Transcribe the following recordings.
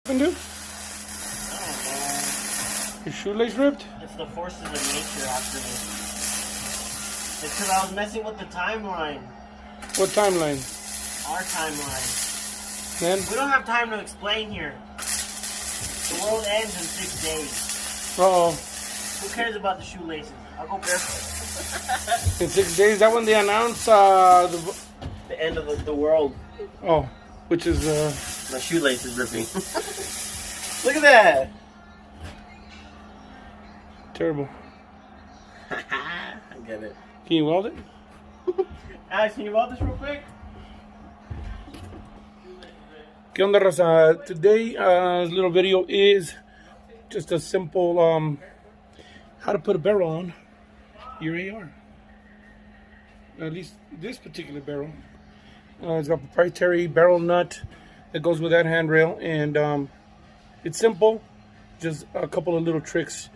Dude, I don't know. your shoelace ripped? It's the forces of nature after me. It's because I was messing with the timeline. What timeline? Our timeline. Then? We don't have time to explain here. The world ends in 6 days. Uh-oh. Who cares about the shoelaces? I'll go barefoot. In 6 days, that when they announce The end of the world. Oh, which is My shoelace is ripping. Look at that. terrible. I get it. Can you weld it? Alex, can you weld this real quick? ¿Qué onda, raza? Today, this little video is just a simple how to put a barrel on your AR. At least this particular barrel. It's got a proprietary barrel nut that goes with that handrail, and it's simple. Just a couple of little tricks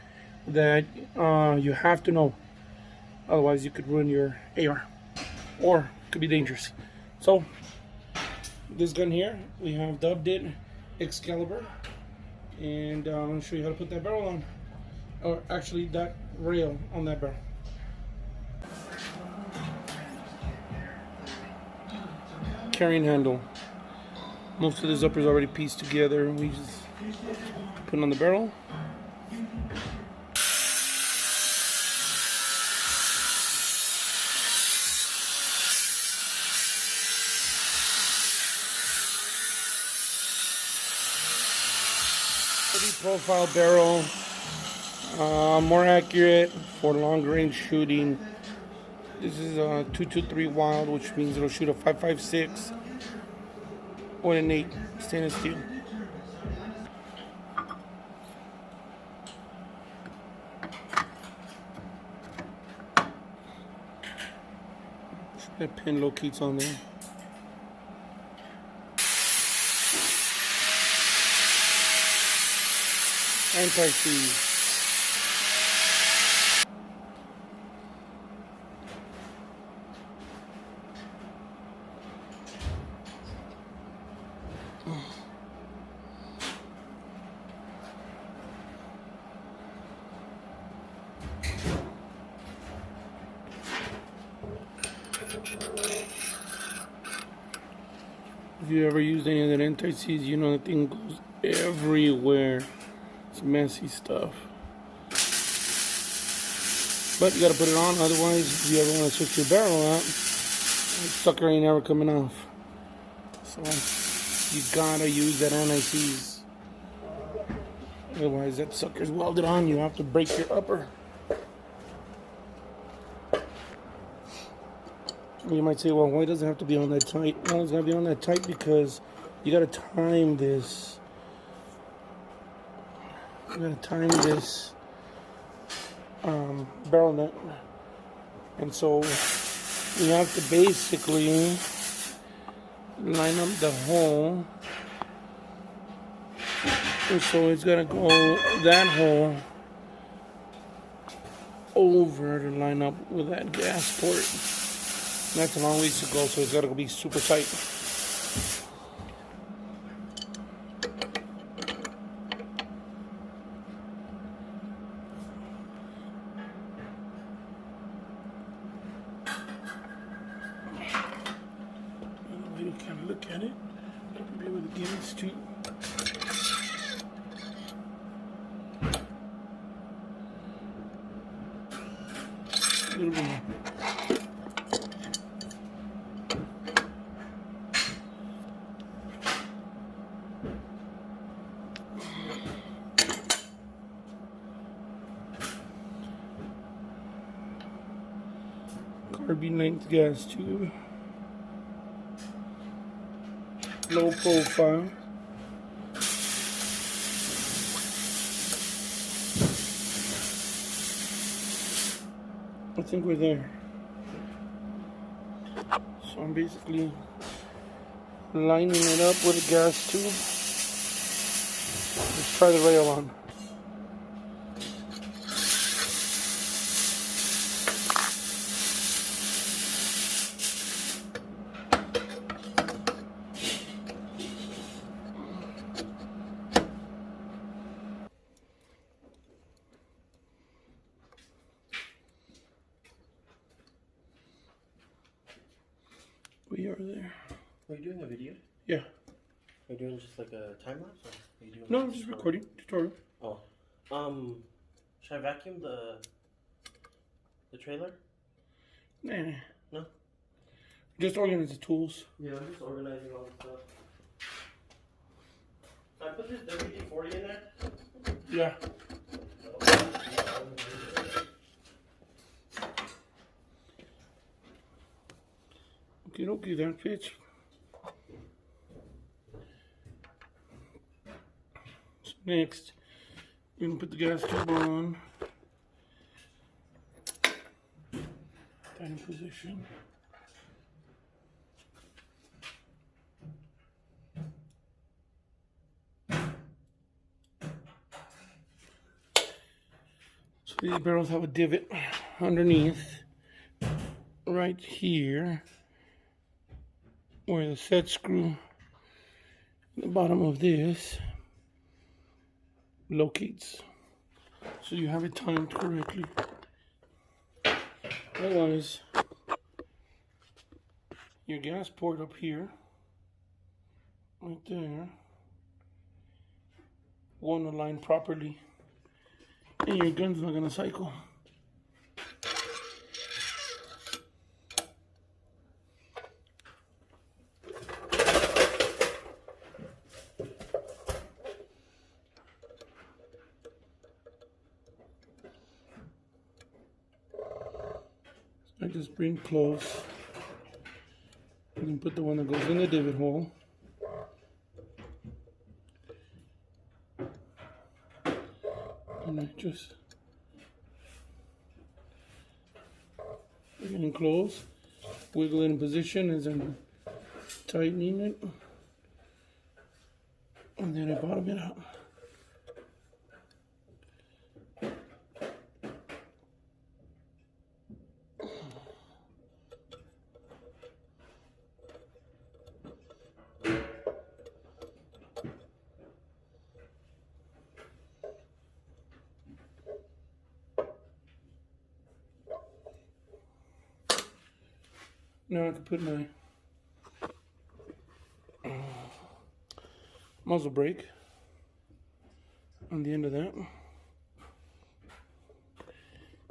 that you have to know. Otherwise, you could ruin your AR, or it could be dangerous. So, this gun here, we have dubbed it Excalibur, and I'm going to show you how to put that barrel on, or actually that rail on that barrel. Carrying handle. Most of this upper is already pieced together. We just put it on the barrel. Profile barrel, more accurate for long range shooting. This is a 223 wylde, which means it'll shoot a 5.56 or an 8 stainless steel. That pin locates on there. Anti-seize. If you ever used any of that anti-seize, you know that thing goes everywhere. It's messy stuff. But you gotta put it on, otherwise if you ever want to switch your barrel out, that sucker ain't ever coming off. So you gotta use that anti-seize. Otherwise that sucker's welded on, you have to break your upper. You might say, well, why does it have to be on that tight? Well, it's gotta be on that tight because you gotta time this. I'm going to time this barrel nut, and so you have to basically line up the hole, and so it's going to go that hole over to line up with that gas port. And that's a long ways to go, so it's got to be super tight. You kind of look at it, be able to get it straight. A little bit more. Carbine length gas tube. Low profile. I think we're there. So I'm basically lining it up with a gas tube. Let's try the rail on. we are there. Are you doing a video? Yeah. Are you doing just like a time lapse? Or are you doing No, I'm just recording tutorial. Oh. Should I vacuum the trailer? Nah. No? Just organize the tools. Yeah, I'm just organizing all the stuff. I put this WD-40 in there? Yeah. Okay, that fits. So next, you're gonna put the gas tube on. That in position. So these barrels have a divot underneath, right here, where the set screw at the bottom of this locates, so you have it timed correctly. Otherwise, your gas port up here, right there, won't align properly, and your gun's not gonna cycle. I just bring close. You can put the one that goes in the divot hole. And I just bring it in close, wiggle it in position as I'm tightening it, and then I bottom it out. Now I can put my muzzle brake on the end of that.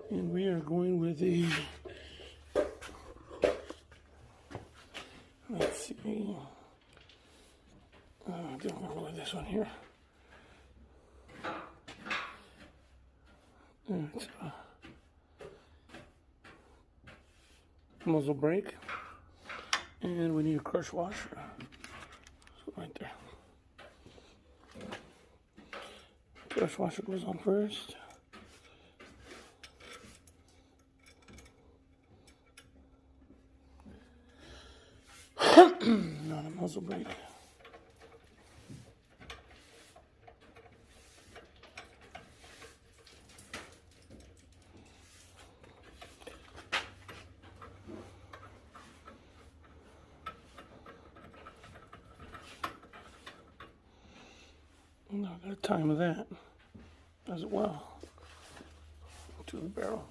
And we are going with a, let's see, I think I'm going to go with this one here. It's muzzle brake, and we need a crush washer. So right there. Crush washer goes on first. Not a muzzle brake. Now I got a time of that as well to the barrel.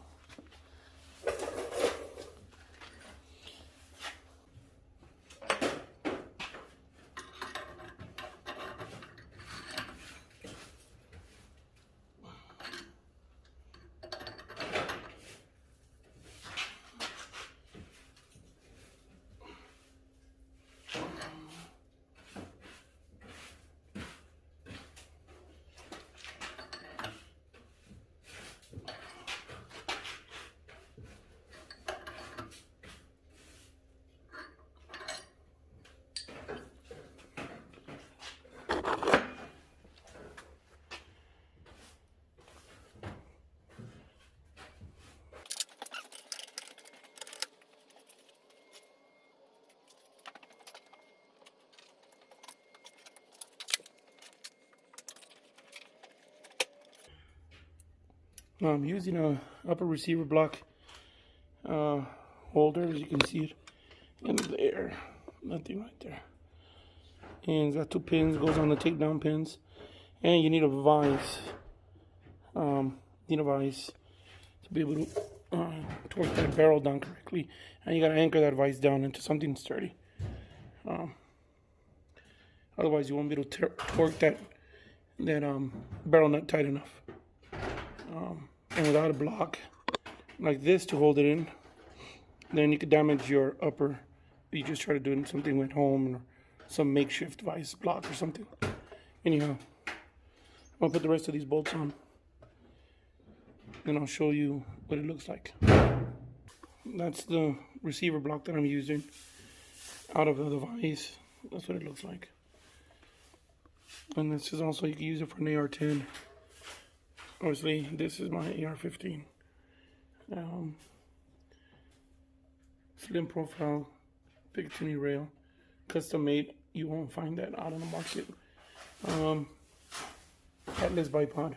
I'm using a upper receiver block holder, as you can see it in there, nothing right there. And it's got 2 pins, goes on the takedown pins, and you need a vise. To be able to torque that barrel down correctly, and you got to anchor that vise down into something sturdy. Otherwise, you won't be able to torque that barrel nut tight enough. And without a block like this to hold it in, then you could damage your upper. You just try to do something at home or some makeshift vice block or something. Anyhow, I'm gonna put the rest of these bolts on, and I'll show you what it looks like. That's the receiver block that I'm using out of the vise. That's what it looks like. And this is also, you can use it for an AR-10. Obviously, this is my AR-15. Slim profile, Picatinny rail, custom made. You won't find that out on the market. Headless bipod,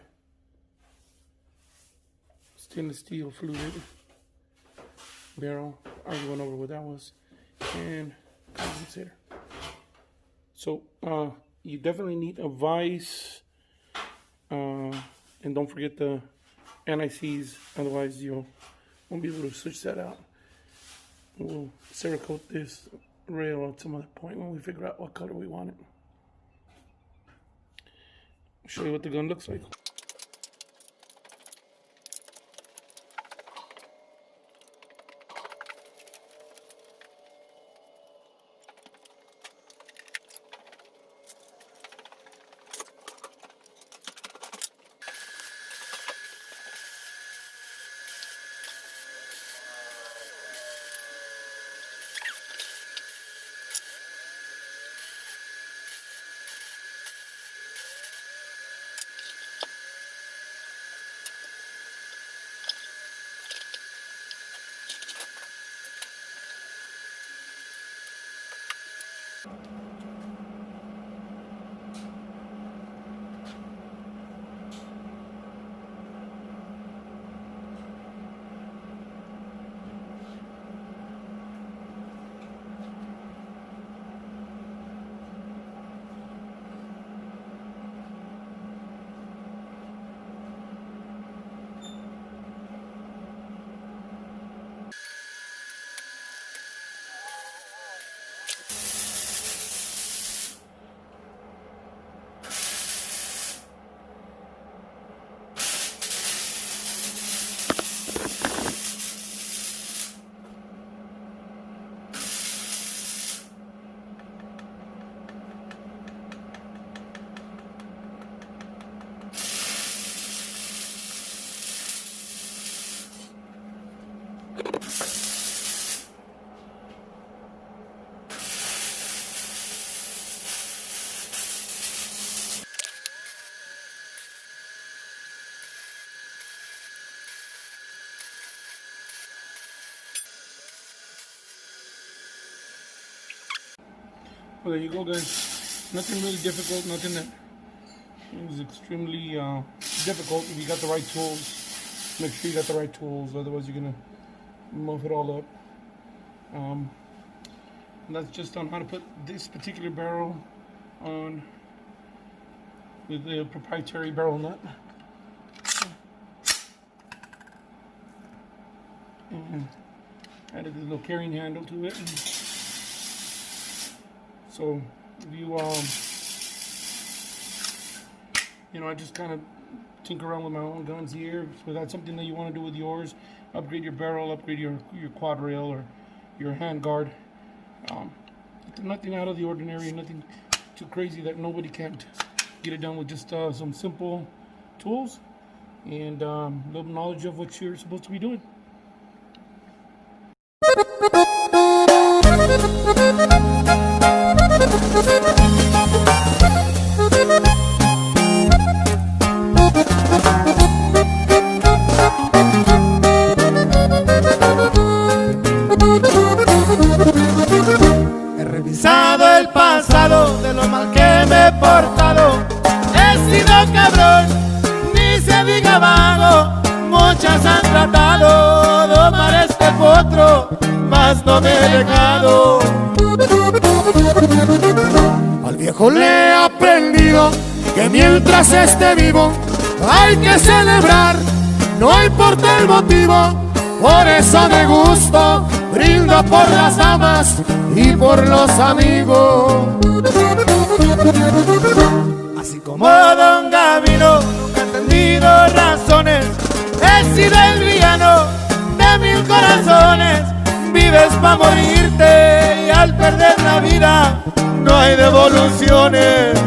stainless steel fluted barrel. I already went over what that was, and compensator. So you definitely need a vise, and don't forget the NICs, otherwise you won't be able to switch that out. We'll Cerakote this rail at some other point when we figure out what color we want it. I'll show you what the gun looks like. Well, there you go, guys. Nothing really difficult, nothing that is extremely difficult if you got the right tools. Make sure you got the right tools, otherwise you're gonna muff it all up. And that's just on how to put this particular barrel on with the proprietary barrel nut. And added a little carrying handle to it. So if you I just kind of tinker around with my own guns here. So that's something that you want to do with yours. Upgrade your barrel, upgrade your quad rail or your hand guard. Nothing out of the ordinary, nothing too crazy that nobody can't get it done with just some simple tools and a little knowledge of what you're supposed to be doing. He revisado el pasado de lo mal que me he portado. He sido cabrón, ni se diga vago. Muchas han tratado de domar este potro, mas no me he dejado. Al viejo le he aprendido que mientras esté vivo hay que celebrar, no importa el motivo. Por eso de gusto brindo lucho por las damas y por los amigos. Así como Don Gavino, nunca he entendido razones. He sido el villano de 1000 corazones. Vives pa' morirte y al perder la vida no hay devoluciones.